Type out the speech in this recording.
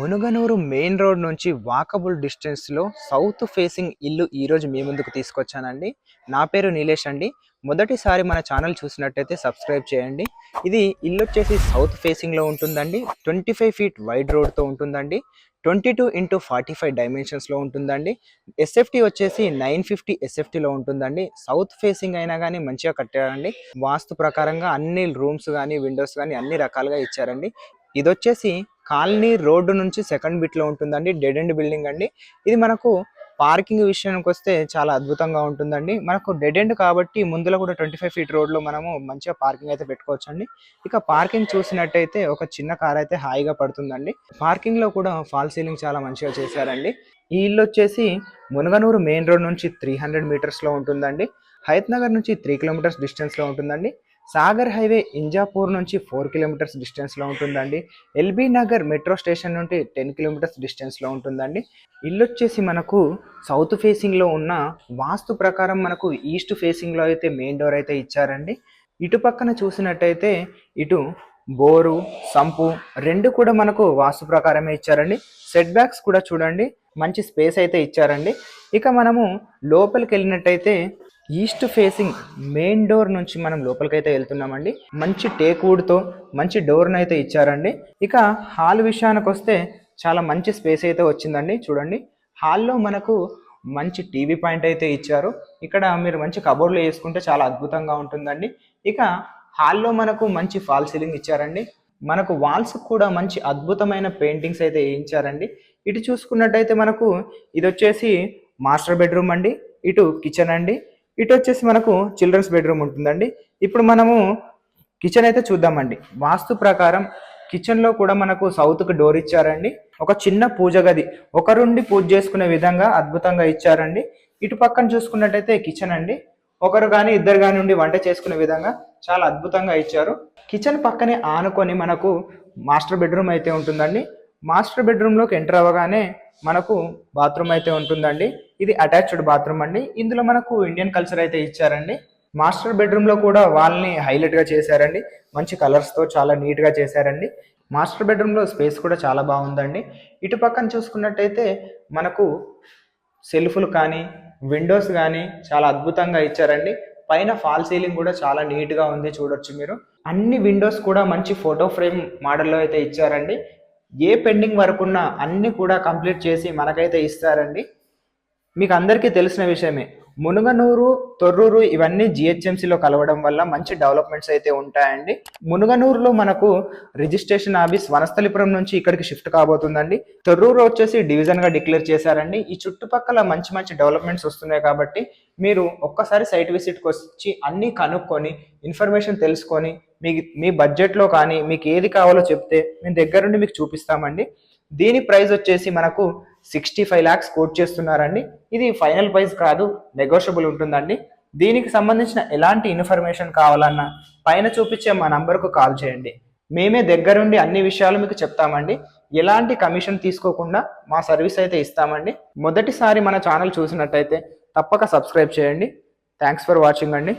Munuganur main road నుంచి walkable డిస్టెన్స్లో south facing ఇల్లు ఈరోజు మీ ముందుకు తీసుకొచ్చానండి. నా పేరు నీలేష్ అండి. మొదటిసారి మన ఛానల్ చూసినట్టయితే సబ్స్క్రైబ్ చేయండి. ఇది ఇల్లు వచ్చేసి సౌత్ ఫేసింగ్లో ఉంటుందండి. 25 ఫీట్ వైడ్ రోడ్తో ఉంటుందండి. 22x45 డైమెన్షన్స్లో ఉంటుందండి. ఎస్ఎఫ్టీ వచ్చేసి 950 ఎస్ఎఫ్టీలో ఉంటుందండి. సౌత్ ఫేసింగ్ అయినా కానీ మంచిగా కట్టారండి. వాస్తు ప్రకారంగా అన్ని రూమ్స్ కానీ విండోస్ కానీ అన్ని రకాలుగా ఇచ్చారండి. ఇది వచ్చేసి కాలనీ రోడ్డు నుంచి సెకండ్ బిట్లో ఉంటుందండి. డెడ్ ఎండ్ బిల్డింగ్ అండి. ఇది మనకు పార్కింగ్ విషయానికి వస్తే చాలా అద్భుతంగా ఉంటుందండి. మనకు డెడ్ ఎండ్ కాబట్టి ముందులో కూడా 25 ఫీట్ రోడ్లో మనము మంచిగా పార్కింగ్ అయితే పెట్టుకోవచ్చండి. ఇక పార్కింగ్ చూసినట్టయితే ఒక చిన్న కార్ అయితే హాయిగా పడుతుందండి. పార్కింగ్లో కూడా ఫాల్ సీలింగ్ చాలా మంచిగా చేశారండి. ఈ ఇల్లు వచ్చేసి మునగనూరు మెయిన్ రోడ్ నుంచి 300 మీటర్స్లో ఉంటుందండి. హయత్ నగర్ నుంచి 3 కిలోమీటర్స్ డిస్టెన్స్లో ఉంటుందండి. సాగర్ హైవే ఇంజాపూర్ నుంచి 4 కిలోమీటర్స్ డిస్టెన్స్లో ఉంటుందండి. ఎల్బీ నగర్ మెట్రో స్టేషన్ నుండి 10 కిలోమీటర్స్ డిస్టెన్స్లో ఉంటుందండి. ఇల్లు వచ్చేసి మనకు సౌత్ ఫేసింగ్లో ఉన్న వాస్తు ప్రకారం మనకు ఈస్ట్ ఫేసింగ్లో అయితే మెయిన్ డోర్ అయితే ఇచ్చారండి. ఇటు పక్కన చూసినట్టయితే ఇటు బోరు సంపు రెండు కూడా మనకు వాస్తు ప్రకారమే ఇచ్చారండి. సెట్ బ్యాక్స్ కూడా చూడండి మంచి స్పేస్ అయితే ఇచ్చారండి. ఇక మనము లోపలికి వెళ్ళినట్టయితే ఈస్ట్ ఫేసింగ్ మెయిన్ డోర్ నుంచి మనం లోపలికైతే వెళ్తున్నామండి. మంచి టేక్ వుడ్తో మంచి డోర్ని అయితే ఇచ్చారండి. ఇక హాల్ విషయానికి వస్తే చాలా మంచి స్పేస్ అయితే వచ్చిందండి. చూడండి హాల్లో మనకు మంచి టీవీ పాయింట్ అయితే ఇచ్చారు. ఇక్కడ మీరు మంచి కబోర్డ్లో వేసుకుంటే చాలా అద్భుతంగా ఉంటుందండి. ఇక హాల్లో మనకు మంచి ఫాల్ సీలింగ్ ఇచ్చారండి. మనకు వాల్స్ కూడా మంచి అద్భుతమైన పెయింటింగ్స్ అయితే వేయించారండి. ఇటు చూసుకున్నట్టయితే మనకు ఇది వచ్చేసి మాస్టర్ బెడ్రూమ్ అండి. ఇటు కిచెన్ అండి. ఇటు వచ్చేసి మనకు చిల్డ్రన్స్ బెడ్రూమ్ ఉంటుందండి. ఇప్పుడు మనము కిచెన్ అయితే చూద్దామండి. వాస్తు ప్రకారం కిచెన్లో కూడా మనకు సౌత్కి డోర్ ఇచ్చారండి. ఒక చిన్న పూజ గది ఒకరుండి పూజ చేసుకునే విధంగా అద్భుతంగా ఇచ్చారండి. ఇటు పక్కన చూసుకున్నట్టయితే కిచెన్ అండి. ఒకరు కానీ ఇద్దరు కానీ ఉండి వంట చేసుకునే విధంగా చాలా అద్భుతంగా ఇచ్చారు. కిచెన్ పక్కనే ఆనుకొని మనకు మాస్టర్ బెడ్రూమ్ అయితే ఉంటుందండి. మాస్టర్ బెడ్రూమ్లోకి ఎంటర్ అవ్వగానే మనకు బాత్రూమ్ అయితే ఉంటుందండి. ఇది అటాచ్డ్ బాత్రూమ్ అండి. ఇందులో మనకు ఇండియన్ కల్చర్ అయితే ఇచ్చారండి. మాస్టర్ బెడ్రూమ్లో కూడా వాల్ని హైలైట్గా చేశారండి. మంచి కలర్స్తో చాలా నీట్గా చేశారండి. మాస్టర్ బెడ్రూమ్లో స్పేస్ కూడా చాలా బాగుందండి. ఇటు పక్కన చూసుకున్నట్టయితే మనకు సెల్ఫ్లు కానీ విండోస్ కానీ చాలా అద్భుతంగా ఇచ్చారండి. పైన ఫాల్ సీలింగ్ కూడా చాలా నీట్గా ఉంది చూడొచ్చు మీరు. అన్ని విండోస్ కూడా మంచి ఫోటో ఫ్రేమ్ మోడల్లో అయితే ఇచ్చారండి. ఏ పెండింగ్ వరకున్నా అన్నీ కూడా కంప్లీట్ చేసి మనకైతే ఇస్తారండి. మీకు అందరికీ తెలిసిన విషయమే, మునుగనూరు తొర్రూరు ఇవన్నీ జిహెచ్ఎంసీలో కలవడం వల్ల మంచి డెవలప్మెంట్స్ అయితే ఉంటాయండి. మునుగనూరులో మనకు రిజిస్ట్రేషన్ ఆఫీస్ వనస్థలిపురం నుంచి ఇక్కడికి షిఫ్ట్ కాబోతుందండి. తొర్రూరు వచ్చేసి డివిజన్గా డిక్లేర్ చేశారండి. ఈ చుట్టుపక్కల మంచి మంచి డెవలప్మెంట్స్ వస్తున్నాయి కాబట్టి మీరు ఒక్కసారి సైట్ విజిట్కి వచ్చి అన్నీ కనుక్కొని ఇన్ఫర్మేషన్ తెలుసుకొని మీ బడ్జెట్లో కానీ మీకు ఏది కావాలో చెప్తే మేము దగ్గరుండి మీకు చూపిస్తామండి. దీని ప్రైస్ వచ్చేసి మనకు 65 lakhs కోట్ చేస్తున్నారండి. ఇది ఫైనల్ ప్రైస్ కాదు, నెగోషియబుల్ ఉంటుందండి. దీనికి సంబంధించిన ఎలాంటి ఇన్ఫర్మేషన్ కావాలన్నా పైన చూపించే మా నంబర్కు కాల్ చేయండి. మేమే దగ్గరుండి అన్ని విషయాలు మీకు చెప్తామండి. ఎలాంటి కమిషన్ తీసుకోకుండా మా సర్వీస్ అయితే ఇస్తామండి. మొదటిసారి మన ఛానల్ చూసినట్టయితే తప్పక సబ్స్క్రైబ్ చేయండి. థ్యాంక్స్ ఫర్ వాచింగ్ అండి.